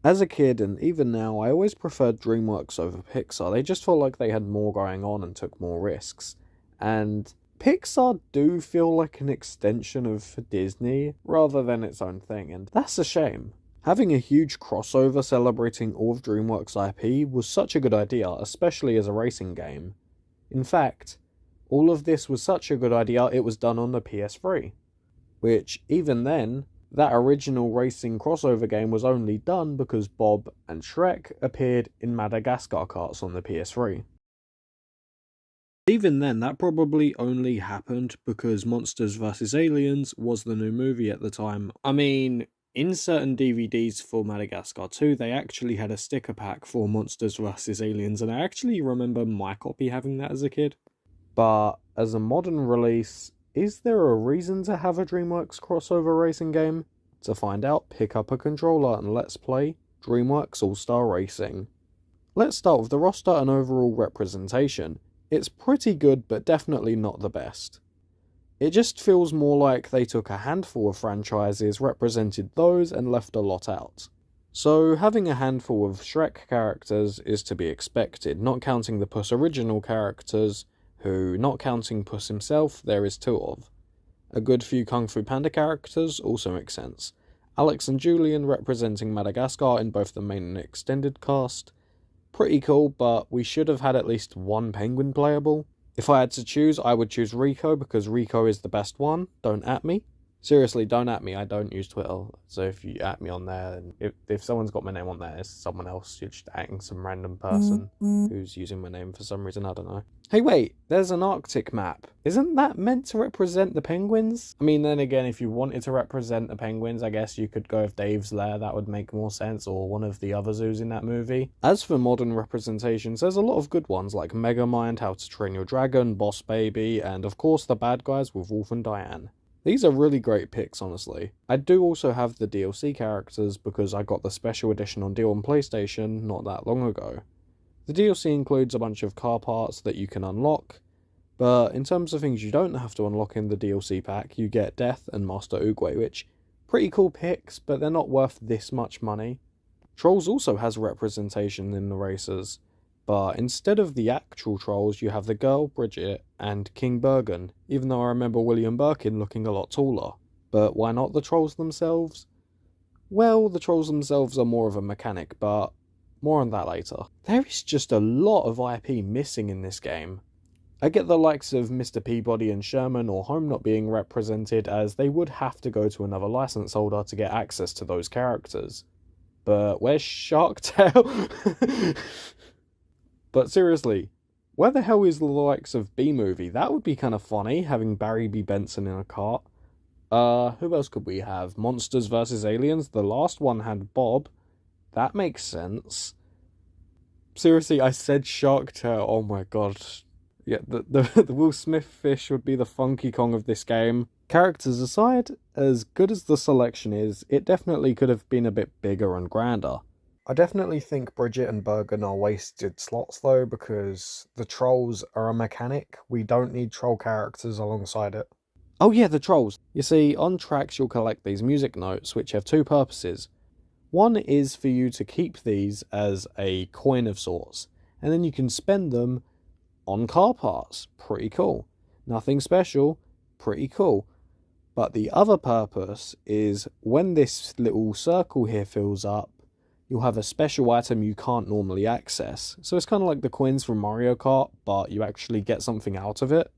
As a kid, and even now, I always preferred DreamWorks over Pixar. They just felt like they had more going on and took more risks. And Pixar do feel like an extension of Disney rather than its own thing, and that's a shame. Having a huge crossover celebrating all of DreamWorks IP was such a good idea, especially as a racing game. In fact, all of this was such a good idea it was done on the PS3. Which, even then, that original racing crossover game was only done because Bob and Shrek appeared in Madagascar karts on the PS3. Even then, that probably only happened because Monsters vs. Aliens was the new movie at the time. I mean, in certain DVDs for Madagascar 2, they actually had a sticker pack for Monsters vs. Aliens, and I actually remember my copy having that as a kid. But as a modern release, is there a reason to have a DreamWorks crossover racing game? To find out, pick up a controller and let's play DreamWorks All-Star Racing. Let's start with the roster and overall representation. It's pretty good, but definitely not the best. It just feels more like they took a handful of franchises, represented those, and left a lot out. So having a handful of Shrek characters is to be expected, not counting the Puss original characters, who, not counting Puss himself, there is 2 of. A good few Kung Fu Panda characters also makes sense. Alex and Julian representing Madagascar in both the main and extended cast. Pretty cool, but we should have had at least one penguin playable. If I had to choose, I would choose Rico because Rico is the best one. Don't at me. Seriously, don't at me. I don't use Twitter. So if you at me on there, and if someone's got my name on there, it's someone else. You're just atting some random person who's using my name for some reason. I don't know. Hey, wait. There's an Arctic map. Isn't that meant to represent the penguins? I mean, then again, if you wanted to represent the penguins, I guess you could go with Dave's Lair. That would make more sense, or one of the other zoos in that movie. As for modern representations, there's a lot of good ones like Megamind, How to Train Your Dragon, Boss Baby, and of course the bad guys with Wolf and Diane. These are really great picks, honestly. I do also have the DLC characters because I got the special edition on deal on PlayStation not that long ago. The DLC includes a bunch of car parts that you can unlock, but in terms of things you don't have to unlock in the DLC pack, you get Death and Master Oogway, which, pretty cool picks, but they're not worth this much money. Trolls also has representation in the races, but instead of the actual trolls, you have the girl, Bridget, and King Bergen, even though I remember William Birkin looking a lot taller. But why not the trolls themselves? Well, the trolls themselves are more of a mechanic, but more on that later. There is just a lot of IP missing in this game. I get the likes of Mr. Peabody and Sherman or Home not being represented, as they would have to go to another license holder to get access to those characters. But where's Shark Tale? But seriously, where the hell is the likes of B-Movie? That would be kind of funny, having Barry B. Benson in a cart. Who else could we have? Monsters vs. Aliens? The last one had Bob. That makes sense. Seriously, I said Shark Tale. Oh my god. Yeah, the Will Smith fish would be the Funky Kong of this game. Characters aside, as good as the selection is, it definitely could have been a bit bigger and grander. I definitely think Bridget and Bergen are wasted slots though, because the trolls are a mechanic. We don't need troll characters alongside it. Oh yeah, the trolls. You see, on tracks you'll collect these music notes, which have 2 purposes. One is for you to keep these as a coin of sorts, and then you can spend them on car parts. Pretty cool. Nothing special, pretty cool. But the other purpose is when this little circle here fills up, you'll have a special item you can't normally access. So it's kind of like the coins from Mario Kart, but you actually get something out of it.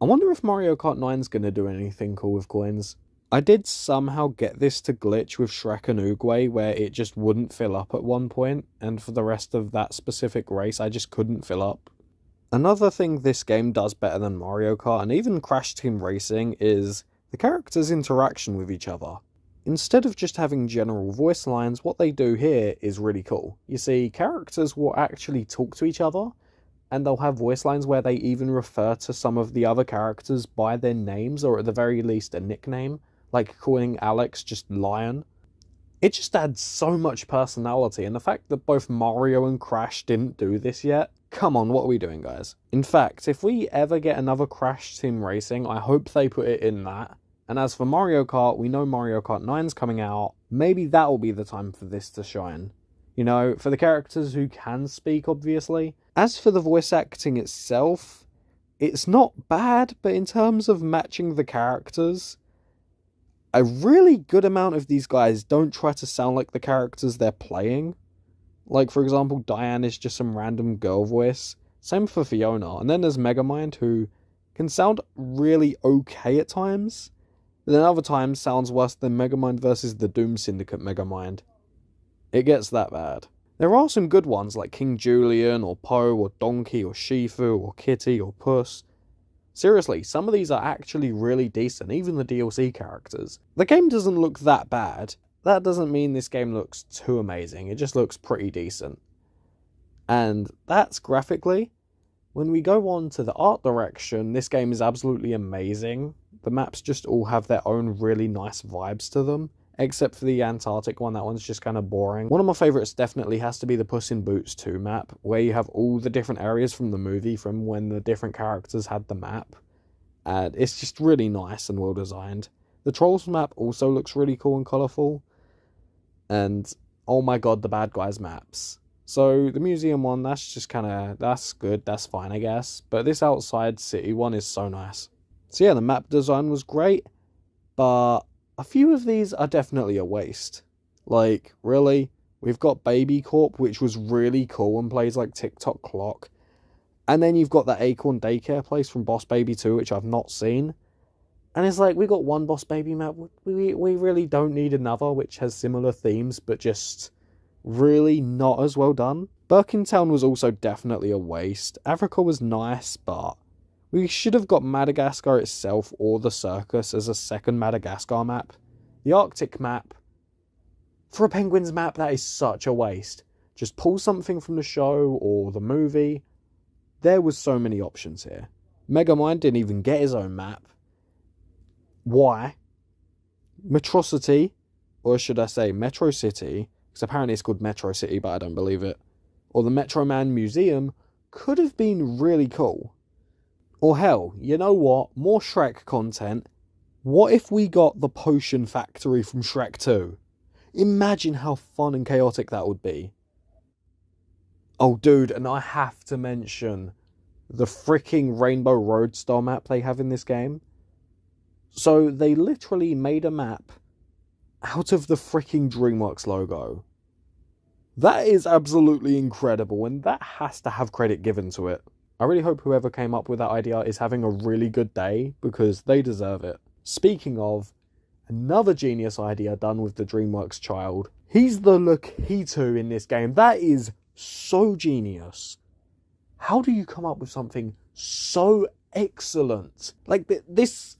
I wonder if Mario Kart 9's going to do anything cool with coins. I did somehow get this to glitch with Shrek and Oogway, where it just wouldn't fill up at one point, and for the rest of that specific race I just couldn't fill up. Another thing this game does better than Mario Kart and even Crash Team Racing is the characters' interaction with each other. Instead of just having general voice lines, what they do here is really cool. You see, characters will actually talk to each other, and they'll have voice lines where they even refer to some of the other characters by their names, or at the very least a nickname, like calling Alex just Lion. It just adds so much personality, and the fact that both Mario and Crash didn't do this yet, come on, what are we doing, guys? In fact, if we ever get another Crash Team Racing, I hope they put it in that. And as for Mario Kart, we know Mario Kart 9's coming out maybe that'll be the time for this to shine. You know, for the characters who can speak, obviously. As for the voice acting itself, it's not bad, but in terms of matching the characters, a really good amount of these guys don't try to sound like the characters they're playing. Like, for example, Diane is just some random girl voice. Same for Fiona. And then there's Megamind, who can sound really okay at times, but then other times sounds worse than Megamind versus the Doom Syndicate Megamind. It gets that bad. There are some good ones like King Julian, or Poe, or Donkey, or Shifu, or Kitty, or Puss. Seriously, some of these are actually really decent, even the DLC characters. The game doesn't look that bad. That doesn't mean this game looks too amazing, it just looks pretty decent. And that's graphically. When we go on to the art direction, this game is absolutely amazing. The maps just all have their own really nice vibes to them, except for the Antarctic one. That one's just kind of boring. One of my favourites definitely has to be the Puss in Boots 2 map, where you have all the different areas from the movie from when the different characters had the map. And it's just really nice and well designed. The Trolls map also looks really cool and colourful. And oh my god, the Bad Guys maps. So the museum one, that's just that's good, that's fine I guess. But this outside city one is so nice. So yeah, the map design was great, but a few of these are definitely a waste. Like, really? We've got Baby Corp, which was really cool and plays like TikTok Clock. And then you've got that Acorn Daycare place from Boss Baby 2, which I've not seen. And it's like, we got one Boss Baby map, we really don't need another, which has similar themes, but just really not as well done. Birkentown was also definitely a waste. Africa was nice, but we should have got Madagascar itself or the circus as a second Madagascar map. The Arctic map, for a Penguins map, that is such a waste. Just pull something from the show or the movie. There was so many options here. Megamind didn't even get his own map. Why? Metrocity, or should I say Metro City, because apparently it's called Metro City, but I don't believe it, or the Metro Man Museum could have been really cool. Or hell, you know what? More Shrek content. What if we got the Potion Factory from Shrek 2? Imagine how fun and chaotic that would be. Oh dude, and I have to mention the freaking Rainbow Road style map they have in this game. So they literally made a map out of the freaking DreamWorks logo. That is absolutely incredible, and that has to have credit given to it. I really hope whoever came up with that idea is having a really good day, because they deserve it. Speaking of, another genius idea done with the DreamWorks child. He's the Lakitu in this game. That is so genius. How do you come up with something so excellent? Like, this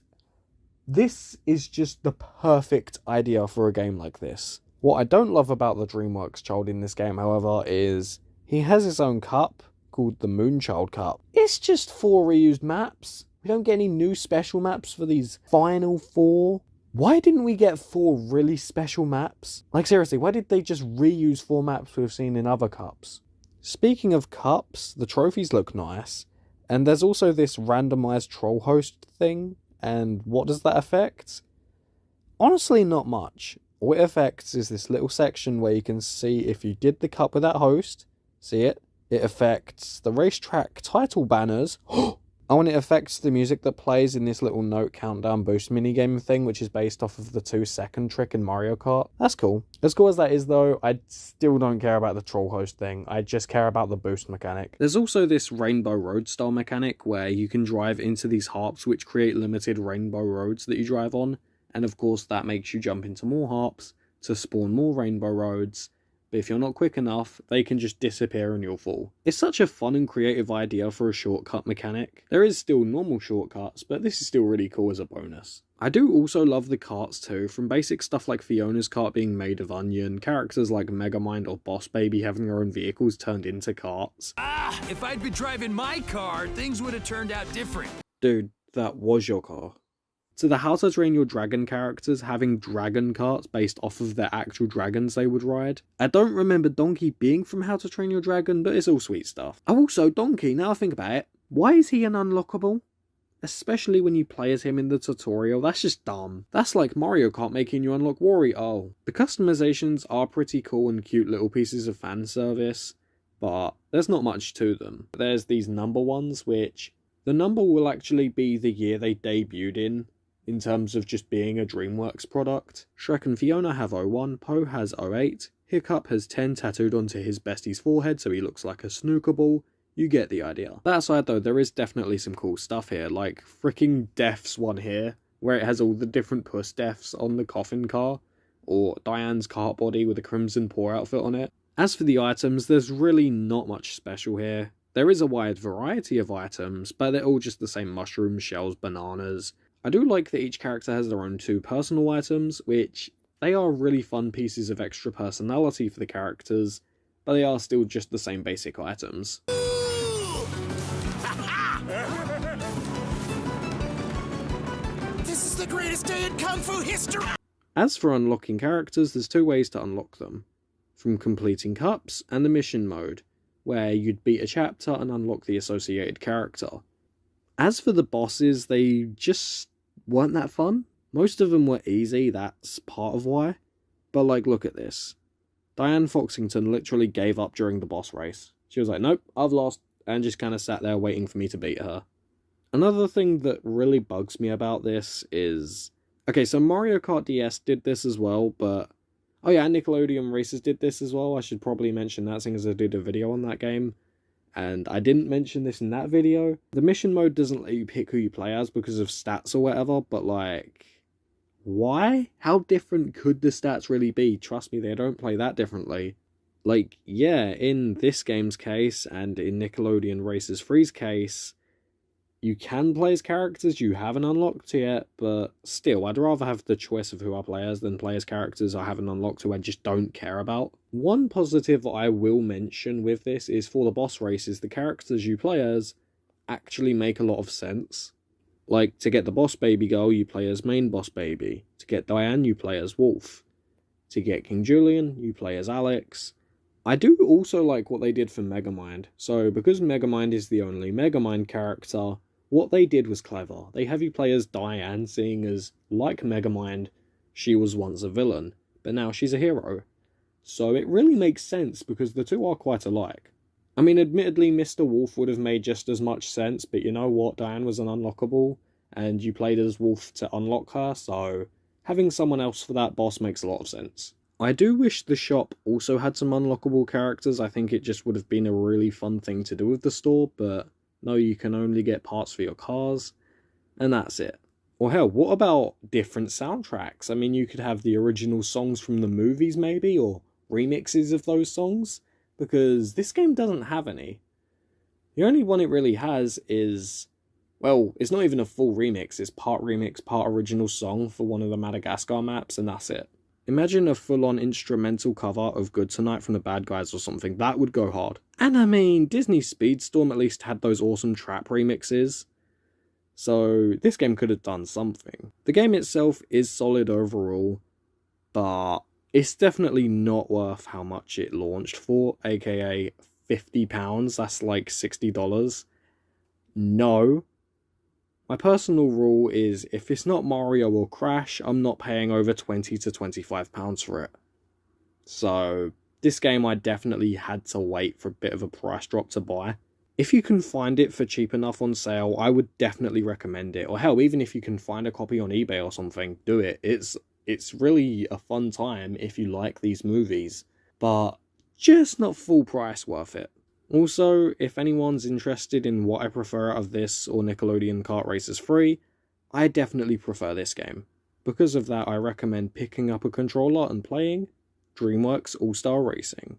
is just the perfect idea for a game like this. What I don't love about the DreamWorks child in this game, however, is he has his own cup called the Moonchild Cup. It's just 4 reused maps. We don't get any new special maps for these final 4. Why didn't we get 4 really special maps? Like, seriously, why did they just reuse 4 maps we've seen in other cups? Speaking of cups, the trophies look nice. And there's also this randomized troll host thing. And what does that affect? Honestly, not much. All it affects is this little section where you can see if you did the cup with that host. See it? It affects the racetrack title banners. Oh, and it affects the music that plays in this little note countdown boost minigame thing, which is based off of the 2-second trick in Mario Kart. That's cool. As cool as that is, though, I still don't care about the troll host thing. I just care about the boost mechanic. There's also this Rainbow Road style mechanic where you can drive into these harps which create limited rainbow roads that you drive on. And of course, that makes you jump into more harps to spawn more rainbow roads. But if you're not quick enough, they can just disappear and you'll fall. It's such a fun and creative idea for a shortcut mechanic. There is still normal shortcuts, but this is still really cool as a bonus. I do also love the carts too, from basic stuff like Fiona's cart being made of onion, characters like Megamind or Boss Baby having their own vehicles turned into carts. Ah, if I'd been driving my car, things would have turned out different. Dude, that was your car. To the How to Train Your Dragon characters having dragon carts based off of their actual dragons they would ride. I don't remember Donkey being from How to Train Your Dragon, but it's all sweet stuff. Oh, also, Donkey, now I think about it, why is he an unlockable? Especially when you play as him in the tutorial, that's just dumb. That's like Mario Kart making you unlock Wario. The customizations are pretty cool and cute little pieces of fan service, but there's not much to them. There's these number ones, which the number will actually be the year they debuted in terms of just being a DreamWorks product. Shrek and Fiona have 01, Poe has 08, Hiccup has 10 tattooed onto his bestie's forehead so he looks like a snooker ball. You get the idea. That aside though, there is definitely some cool stuff here, like freaking Death's one here, where it has all the different puss deaths on the coffin car, or Diane's cart body with a Crimson Paw outfit on it. As for the items, there's really not much special here. There is a wide variety of items, but they're all just the same mushrooms, shells, bananas. I do like that each character has their own 2 personal items, which they are really fun pieces of extra personality for the characters, but they are still just the same basic items. This is the greatest day in Kung Fu history! As for unlocking characters, there's 2 ways to unlock them. From completing cups and the mission mode, where you'd beat a chapter and unlock the associated character. As for the bosses, they just weren't that fun. Most of them were easy, that's part of why. But like, look at this. Diane Foxington literally gave up during the boss race. She was like, nope, I've lost, and just kind of sat there waiting for me to beat her. Another thing that really bugs me about this is... Okay, so Mario Kart DS did this as well, but... Oh yeah, Nickelodeon Races did this as well. I should probably mention that, seeing as I did a video on that game. And I didn't mention this in that video. The mission mode doesn't let you pick who you play as because of stats or whatever, but like... Why? How different could the stats really be? Trust me, they don't play that differently. Like, yeah, in this game's case, and in Nickelodeon Races 3's case, you can play as characters you haven't unlocked yet, but still, I'd rather have the choice of who I play as than play as characters I haven't unlocked who I just don't care about. One positive I will mention with this is for the boss races, the characters you play as actually make a lot of sense. Like, to get the boss baby girl, you play as main boss baby. To get Diane, you play as Wolf. To get King Julian, you play as Alex. I do also like what they did for Megamind. So, because Megamind is the only Megamind character, what they did was clever. They have you play as Diane, seeing as, like Megamind, she was once a villain, but now she's a hero. So it really makes sense because the two are quite alike. I mean, admittedly, Mr. Wolf would have made just as much sense, but you know what? Diane was an unlockable, and you played as Wolf to unlock her, so having someone else for that boss makes a lot of sense. I do wish the shop also had some unlockable characters. I think it just would have been a really fun thing to do with the store, but no, you can only get parts for your cars, and that's it. Or hell, what about different soundtracks? I mean, you could have the original songs from the movies maybe, or remixes of those songs, because this game doesn't have any. The only one it really has is, well, it's not even a full remix, it's part remix, part original song for one of the Madagascar maps, and that's it. Imagine a full-on instrumental cover of Good Tonight from the Bad Guys or something, that would go hard. And I mean, Disney Speedstorm at least had those awesome trap remixes, so this game could have done something. The game itself is solid overall, but it's definitely not worth how much it launched for, aka £50, that's like $60. No. My personal rule is, if it's not Mario or Crash, I'm not paying over £20 to £25 for it. So, this game I definitely had to wait for a bit of a price drop to buy. If you can find it for cheap enough on sale, I would definitely recommend it. Or hell, even if you can find a copy on eBay or something, do it. It's really a fun time if you like these movies, but just not full price worth it. Also, if anyone's interested in what I prefer out of this or Nickelodeon Kart Racers 3, I definitely prefer this game. Because of that, I recommend picking up a controller and playing DreamWorks All-Star Racing.